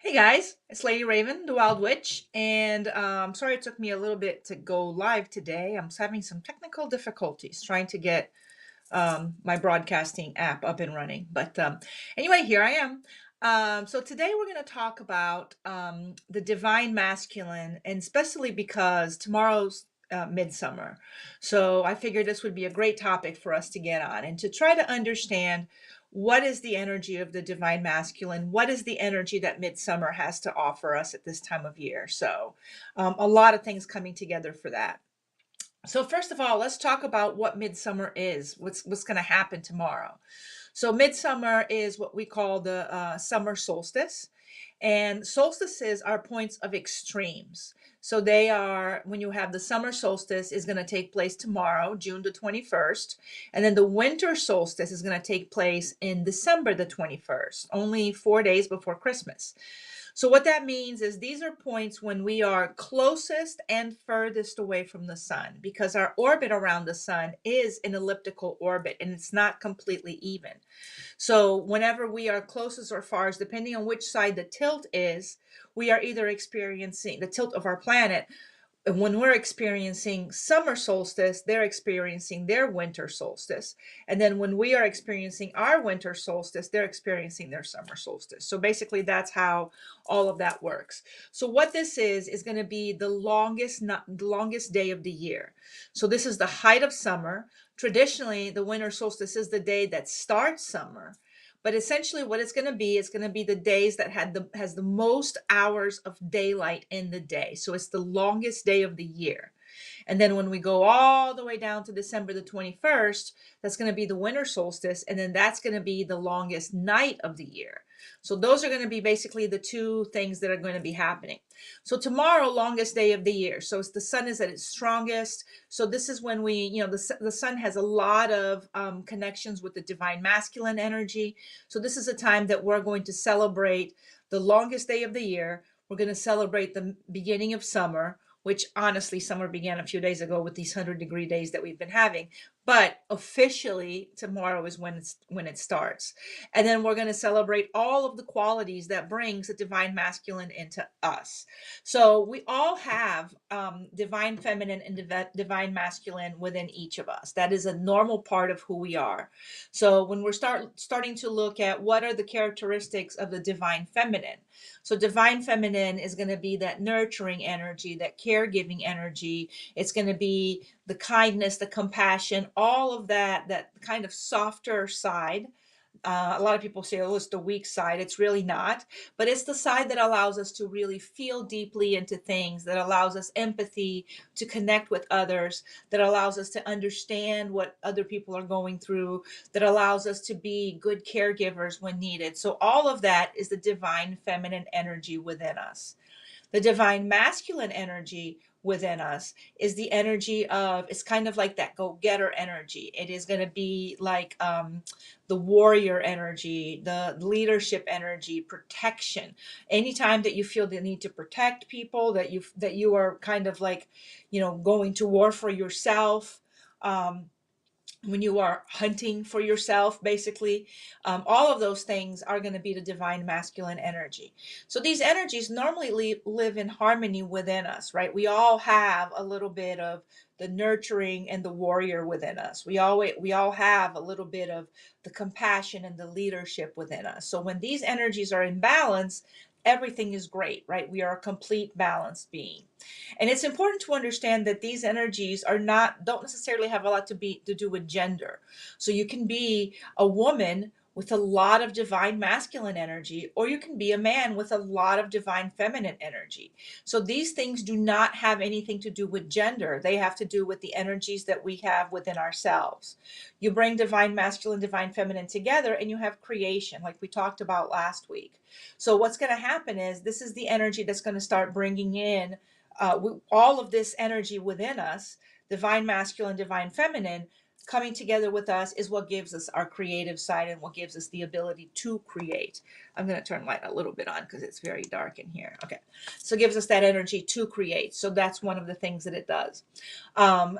Hey guys, it's Lady Raven, the Wild Witch, and sorry it took me a little bit to go live today. I'm having some technical difficulties trying to get my broadcasting app up and running. But anyway, here I am. So today we're going to talk about the divine masculine, and especially because tomorrow's Midsummer. So I figured this would be a great topic for us to get on and to try to understand what is the energy of the divine masculine, what is the energy that Midsummer has to offer us at this time of year. So a lot of things coming together for that. So first of all, let's talk about what midsummer is. What's going to happen tomorrow? So midsummer is what we call the summer solstice, and solstices are points of extremes. So they are when you have the summer solstice is going to take place tomorrow, June the 21st, and then the winter solstice is going to take place in December the 21st, only 4 days before Christmas. So what that means is these are points when we are closest and furthest away from the sun because our orbit around the sun is an elliptical orbit and it's not completely even. So whenever we are closest or farthest, depending on which side the tilt is, we are either experiencing the tilt of our planet. When we're experiencing summer solstice, they're experiencing their winter solstice. And then when we are experiencing our winter solstice, they're experiencing their summer solstice. So basically, that's how all of that works. So what this is going to be the longest, not the longest day of the year. So this is the height of summer. Traditionally, the winter solstice is the day that starts summer. But essentially what it's going to be the days that has the most hours of daylight in the day. So it's the longest day of the year. And then when we go all the way down to December the 21st, that's going to be the winter solstice. And then that's going to be the longest night of the year. So those are going to be basically the two things that are going to be happening. So tomorrow, longest day of the year. So it's the sun is at its strongest. So this is when the sun has a lot of connections with the divine masculine energy. So this is a time that we're going to celebrate the longest day of the year. We're going to celebrate the beginning of summer, which honestly, summer began a few days ago with these 100-degree days that we've been having. But officially, tomorrow is when it starts. And then we're going to celebrate all of the qualities that brings the divine masculine into us. So we all have divine feminine and divine masculine within each of us. That is a normal part of who we are. So when we're starting to look at what are the characteristics of the divine feminine, so divine feminine is going to be that nurturing energy, that caregiving energy. It's going to be the kindness, the compassion, all of that kind of softer side. A lot of people say, oh, it's the weak side. It's really not, but it's the side that allows us to really feel deeply into things, that allows us empathy to connect with others, that allows us to understand what other people are going through, that allows us to be good caregivers when needed. So all of that is the divine feminine energy within us. The divine masculine energy within us is the energy of, it's kind of like that go-getter energy. It is going to be like the warrior energy, the leadership energy, protection. Anytime that you feel the need to protect people, that you are kind of like, going to war for yourself. When you are hunting for yourself, basically, all of those things are going to be the divine masculine energy. So these energies normally live in harmony within us, right? We all have a little bit of the nurturing and the warrior within us. We all have a little bit of the compassion and the leadership within us. So when these energies are in balance, everything is great, right? We are a complete balanced being. And it's important to understand that these energies don't necessarily have a lot to do with gender. So you can be a woman with a lot of divine masculine energy, or you can be a man with a lot of divine feminine energy. So these things do not have anything to do with gender. They have to do with the energies that we have within ourselves. You bring divine masculine, divine feminine together, and you have creation, like we talked about last week. So what's going to happen is this is the energy that's going to start bringing in all of this energy within us, divine masculine, divine feminine. coming together with us is what gives us our creative side and what gives us the ability to create. I'm going to turn light a little bit on because it's very dark in here. Okay. So it gives us that energy to create. So that's one of the things that it does.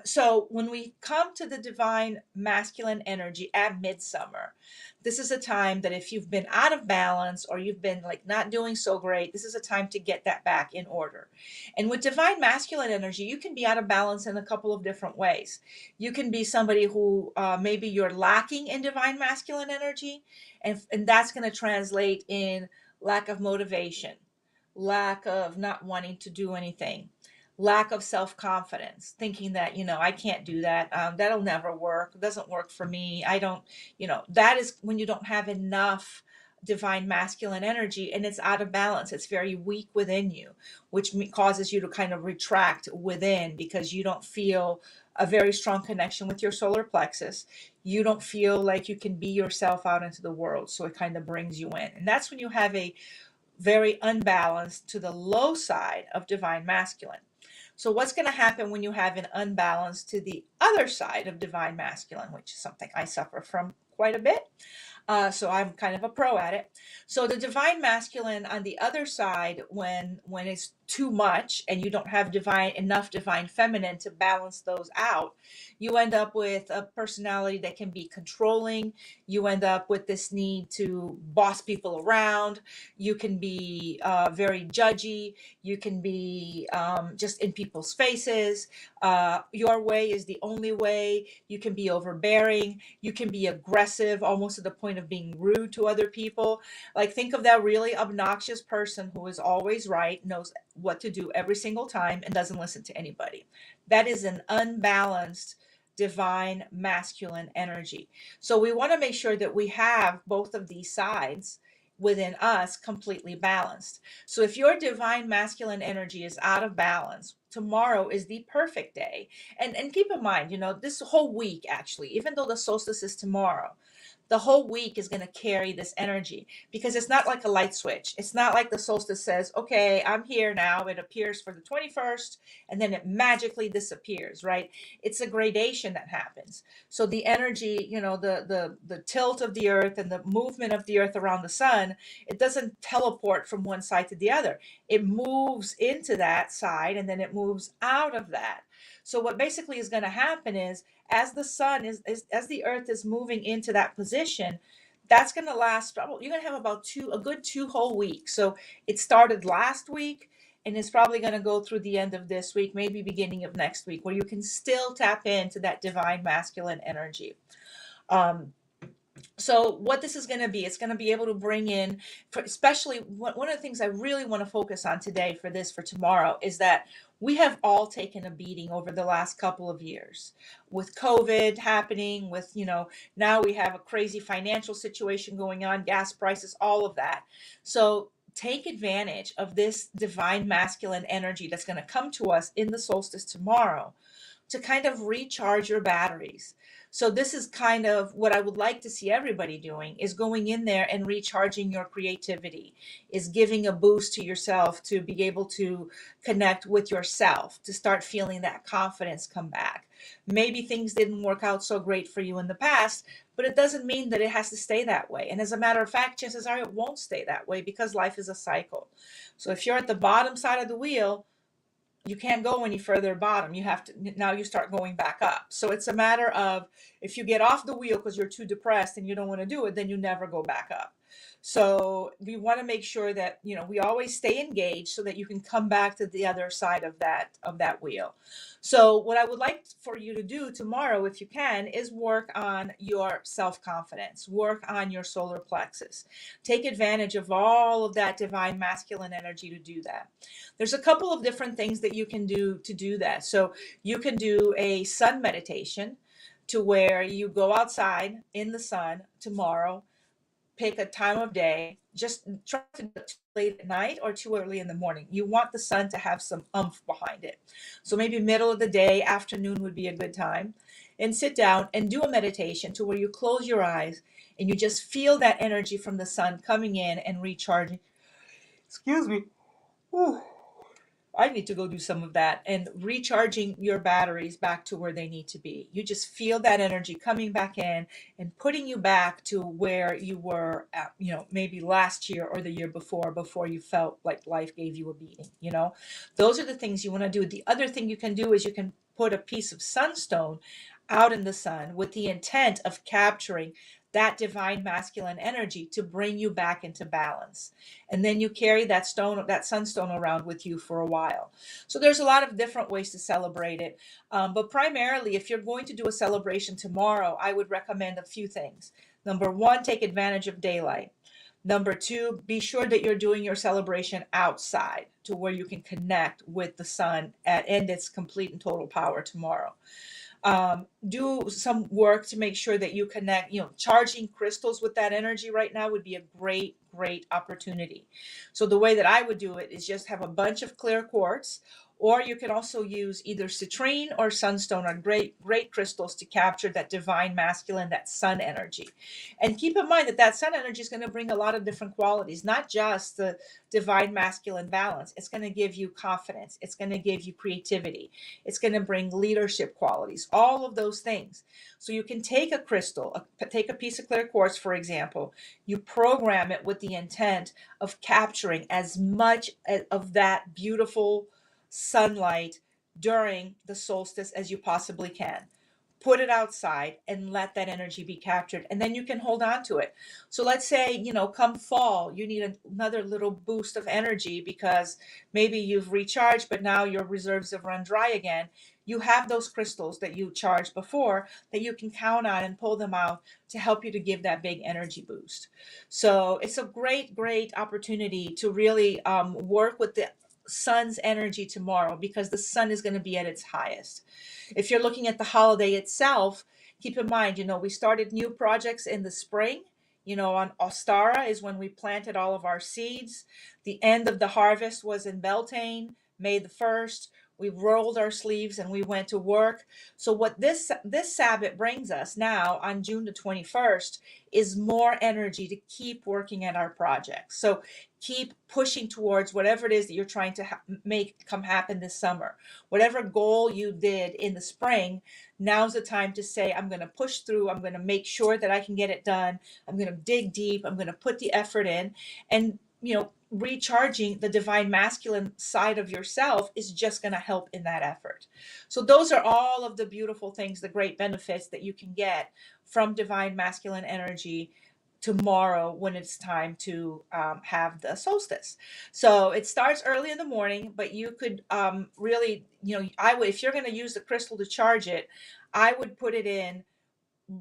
So when we come to the divine masculine energy at midsummer, this is a time that if you've been out of balance or you've been like not doing so great, this is a time to get that back in order. And with divine masculine energy, you can be out of balance in a couple of different ways. You can be somebody who maybe you're lacking in divine masculine energy, and that's going to translate in lack of motivation, lack of not wanting to do anything, lack of self-confidence, thinking that, I can't do that. That'll never work. It doesn't work for me. I don't, that is when you don't have enough divine masculine energy and it's out of balance. It's very weak within you, which causes you to kind of retract within because you don't feel a very strong connection with your solar plexus. You don't feel like you can be yourself out into the world. So it kind of brings you in. And that's when you have a very unbalanced to the low side of divine masculine. So what's going to happen when you have an unbalance to the other side of divine masculine, which is something I suffer from quite a bit. So I'm kind of a pro at it. So the divine masculine on the other side, when it's too much and you don't have enough divine feminine to balance those out, you end up with a personality that can be controlling. You end up with this need to boss people around. You can be very judgy. You can be just in people's faces. Your way is the only way. You can be overbearing. You can be aggressive, almost to the point of being rude to other people. Like, think of that really obnoxious person who is always right, knows what to do every single time, and doesn't listen to anybody. That is an unbalanced divine masculine energy. So we want to make sure that we have both of these sides within us completely balanced. So if your divine masculine energy is out of balance, tomorrow is the perfect day. And keep in mind, this whole week, actually, even though the solstice is tomorrow, the whole week is going to carry this energy because it's not like a light switch. It's not like the solstice says, okay, I'm here now. It appears for the 21st and then it magically disappears, right? It's a gradation that happens. So the energy, the tilt of the earth and the movement of the earth around the sun, it doesn't teleport from one side to the other. It moves into that side and then it moves out of that. So what basically is going to happen is as the sun is as the earth is moving into that position, that's going to last probably, you're going to have about a good 2 whole weeks. So it started last week and it's probably going to go through the end of this week, maybe beginning of next week, where you can still tap into that divine masculine energy. So what this is going to be, it's going to be able to bring in, especially one of the things I really want to focus on today for tomorrow is that we have all taken a beating over the last couple of years with COVID happening, with, now we have a crazy financial situation going on, gas prices, all of that. So take advantage of this divine masculine energy that's going to come to us in the solstice tomorrow to kind of recharge your batteries. So this is kind of what I would like to see everybody doing, is going in there and recharging your creativity, is giving a boost to yourself to be able to connect with yourself, to start feeling that confidence come back. Maybe things didn't work out so great for you in the past, but it doesn't mean that it has to stay that way. And as a matter of fact, chances are it won't stay that way because life is a cycle. So if you're at the bottom side of the wheel, you can't go any further bottom. You have to, now you start going back up. So it's a matter of, if you get off the wheel because you're too depressed and you don't want to do it, then you never go back up. So we want to make sure that, we always stay engaged so that you can come back to the other side of that wheel. So what I would like for you to do tomorrow, if you can, is work on your self-confidence, work on your solar plexus. Take advantage of all of that divine masculine energy to do that. There's a couple of different things that you can do to do that. So you can do a sun meditation, to where you go outside in the sun tomorrow, pick a time of day, just try to do it too late at night or too early in the morning. You want the sun to have some oomph behind it. So maybe middle of the day, afternoon would be a good time. And sit down and do a meditation to where you close your eyes and you just feel that energy from the sun coming in and recharging. Excuse me. Whew. I need to go do some of that, and recharging your batteries back to where they need to be. You just feel that energy coming back in and putting you back to where you were at, maybe last year or the year before you felt like life gave you a beating. Those are the things you want to do. The other thing you can do is you can put a piece of sunstone out in the sun with the intent of capturing that divine masculine energy to bring you back into balance. And then you carry that sunstone around with you for a while. So there's a lot of different ways to celebrate it. But primarily, if you're going to do a celebration tomorrow, I would recommend a few things. Number one, take advantage of daylight. Number two, be sure that you're doing your celebration outside to where you can connect with the sun and its complete and total power tomorrow. Do some work to make sure that you connect. Charging crystals with that energy right now would be a great opportunity. So the way that I would do it is just have a bunch of clear quartz, or you can also use either citrine or sunstone, are great crystals to capture that divine masculine, that sun energy. And keep in mind that sun energy is going to bring a lot of different qualities, not just the divine masculine balance. It's going to give you confidence. It's going to give you creativity. It's going to bring leadership qualities, all of those things. So you can take a crystal, take a piece of clear quartz, for example, you program it with the intent of capturing as much of that beautiful sunlight during the solstice as you possibly can. Put it outside and let that energy be captured, and then you can hold on to it. So let's say, come fall, you need another little boost of energy because maybe you've recharged, but now your reserves have run dry again. You have those crystals that you charged before that you can count on and pull them out to help you to give that big energy boost. So it's a great opportunity to really work with the sun's energy tomorrow, because the sun is going to be at its highest. If you're looking at the holiday itself, keep in mind, we started new projects in the spring. On Ostara is when we planted all of our seeds. The end of the harvest was in Beltane, May the 1st. We rolled our sleeves and we went to work. So what this Sabbath brings us now on June the 21st is more energy to keep working at our projects. So keep pushing towards whatever it is that you're trying to make come happen this summer. Whatever goal you did in the spring, now's the time to say, I'm going to push through. I'm going to make sure that I can get it done. I'm going to dig deep. I'm going to put the effort in. And, recharging the divine masculine side of yourself is just going to help in that effort. So those are all of the beautiful things, the great benefits that you can get from divine masculine energy tomorrow when it's time to have the solstice. So it starts early in the morning, but you could really, if you're going to use the crystal to charge it, I would put it in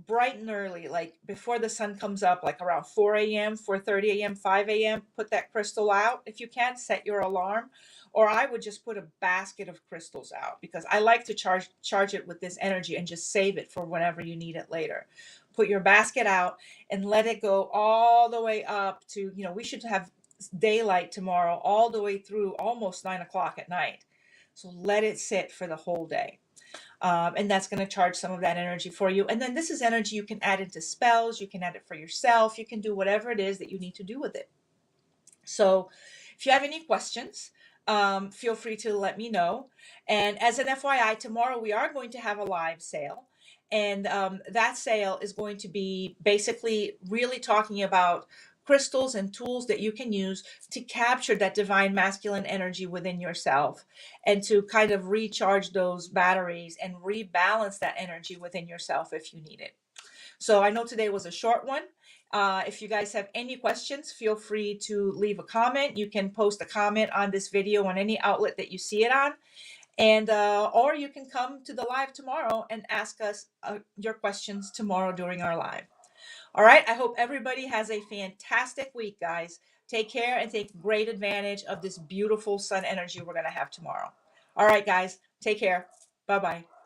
bright and early, like before the sun comes up, like around 4 a.m., 4:30 a.m., 5 a.m. Put that crystal out. If you can't, set your alarm. Or I would just put a basket of crystals out, because I like to charge it with this energy and just save it for whenever you need it later. Put your basket out and let it go all the way up to, we should have daylight tomorrow all the way through almost 9 o'clock at night. So let it sit for the whole day. And that's going to charge some of that energy for you. And then this is energy you can add into spells. You can add it for yourself. You can do whatever it is that you need to do with it. So if you have any questions, feel free to let me know. And as an FYI, tomorrow we are going to have a live sale. And that sale is going to be basically really talking about crystals and tools that you can use to capture that divine masculine energy within yourself, and to kind of recharge those batteries and rebalance that energy within yourself if you need it. So I know today was a short one. If you guys have any questions, feel free to leave a comment. You can post a comment on this video on any outlet that you see it on. And or you can come to the live tomorrow and ask us your questions tomorrow during our live. All right. I hope everybody has a fantastic week, guys. Take care and take great advantage of this beautiful sun energy we're going to have tomorrow. All right, guys. Take care. Bye-bye.